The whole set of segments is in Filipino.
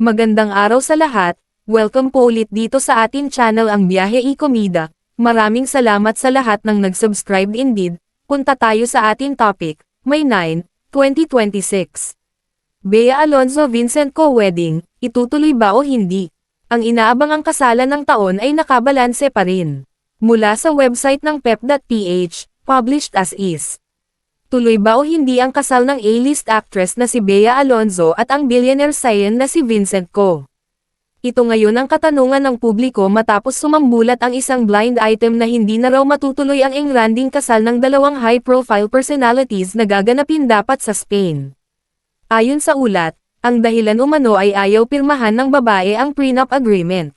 Magandang araw sa lahat, welcome po ulit dito sa atin channel ang Biyahe y Komida. Maraming salamat sa lahat ng nag-subscribe indeed. Punta tayo sa ating topic, May 9, 2026. Bea Alonzo Vincent co-wedding, itutuloy ba o hindi? Ang inaabangang kasalan ng taon ay nakabalanse pa rin. Mula sa website ng pep.ph, published as is. Tuloy ba o hindi ang kasal ng A-list actress na si Bea Alonzo at ang billionaire scion na si Vincent Co? Ito ngayon ang katanungan ng publiko matapos sumambulat ang isang blind item na hindi na raw matutuloy ang engranding kasal ng dalawang high-profile personalities na gaganapin dapat sa Spain. Ayon sa ulat, ang dahilan umano ay ayaw pirmahan ng babae ang prenup agreement.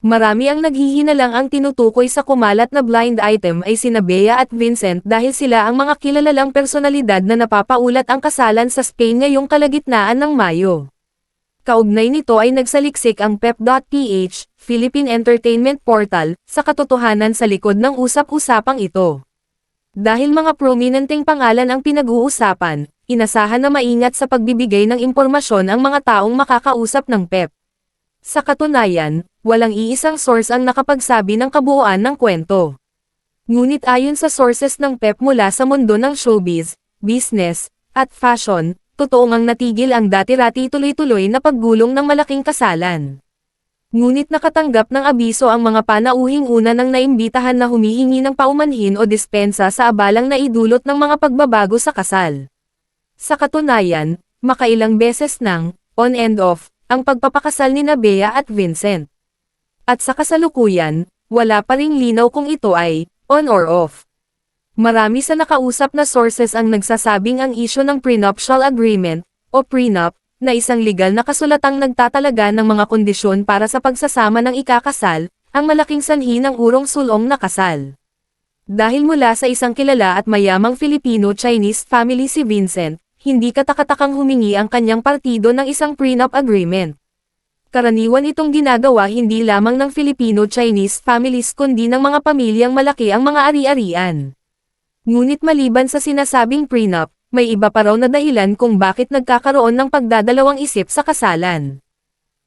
Marami ang naghihinalang ang tinutukoy sa kumalat na blind item ay sina Bea at Vincent dahil sila ang mga kilalalang personalidad na napapaulat ang kasalan sa Spain ngayong kalagitnaan ng Mayo. Kaugnay nito ay nagsaliksik ang pep.ph, Philippine Entertainment Portal, sa katotohanan sa likod ng usap-usapang ito. Dahil mga prominenteng pangalan ang pinag-uusapan, inasahan na maingat sa pagbibigay ng impormasyon ang mga taong makakausap ng PEP. Sa katunayan, walang iisang source ang nakapagsabi ng kabuuan ng kwento. Ngunit ayon sa sources ng PEP mula sa mundo ng showbiz, business, at fashion, totoo ngang natigil ang dati-rati tuloy-tuloy na paggulong ng malaking kasalan. Ngunit nakatanggap ng abiso ang mga panauhing una nang naimbitahan na humihingi ng paumanhin o dispensa sa abalang naidulot ng mga pagbabago sa kasal. Sa katunayan, makailang beses nang, on and off, ang pagpapakasal ni Bea at Vincent. At sa kasalukuyan, wala pa ring linaw kung ito ay, on or off. Marami sa nakausap na sources ang nagsasabing ang isyu ng prenuptial agreement, o prenup, na isang legal na kasulatang nagtatalaga ng mga kondisyon para sa pagsasama ng ikakasal, ang malaking sanhi ng urong-sulong na kasal. Dahil mula sa isang kilala at mayamang Filipino-Chinese family si Vincent, hindi katakatakang humingi ang kanyang partido ng isang prenup agreement. Karaniwan itong ginagawa hindi lamang ng Filipino-Chinese families kundi ng mga pamilyang malaki ang mga ari-arian. Ngunit maliban sa sinasabing prenup, may iba pa raw na dahilan kung bakit nagkakaroon ng pagdadalawang isip sa kasalan.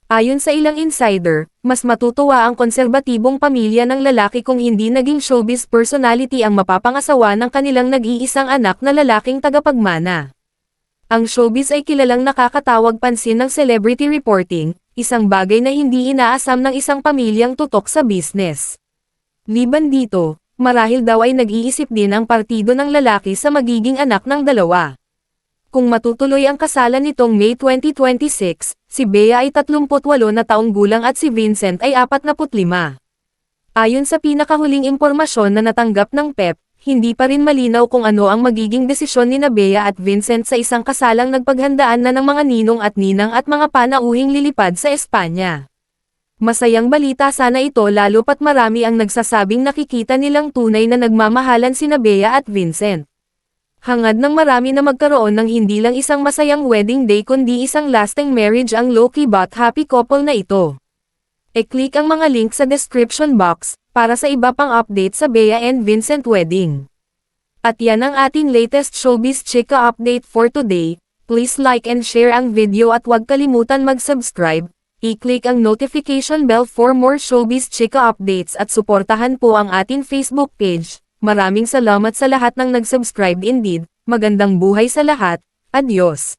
Ayon sa ilang insider, mas matutuwa ang konserbatibong pamilya ng lalaki kung hindi naging showbiz personality ang mapapangasawa ng kanilang nag-iisang anak na lalaking tagapagmana. Ang showbiz ay kilalang nakakatawag pansin ng celebrity reporting, isang bagay na hindi inaasam ng isang pamilyang tutok sa business. Liban dito, marahil daw ay nag-iisip din ang partido ng lalaki sa magiging anak ng dalawa. Kung matutuloy ang kasalan nitong May 2026, si Bea ay 38 na taong gulang at si Vincent ay 45. Ayon sa pinakahuling impormasyon na natanggap ng PEP, hindi pa rin malinaw kung ano ang magiging desisyon ni Bea at Vincent sa isang kasalang nagpaghandaan na ng mga ninong at ninang at mga panauhing lilipad sa Espanya. Masayang balita sana ito lalo pat marami ang nagsasabing nakikita nilang tunay na nagmamahalan sina Bea at Vincent. Hangad ng marami na magkaroon ng hindi lang isang masayang wedding day kundi isang lasting marriage ang low-key but happy couple na ito. E-click ang mga link sa description box, para sa iba pang update sa Bea and Vincent wedding. At yan ang ating latest showbiz chika update for today. Please like and share ang video at huwag kalimutan mag-subscribe. I-click ang notification bell for more showbiz chika updates at suportahan po ang ating Facebook page. Maraming salamat sa lahat ng nag-subscribe indeed. Magandang buhay sa lahat. Adios.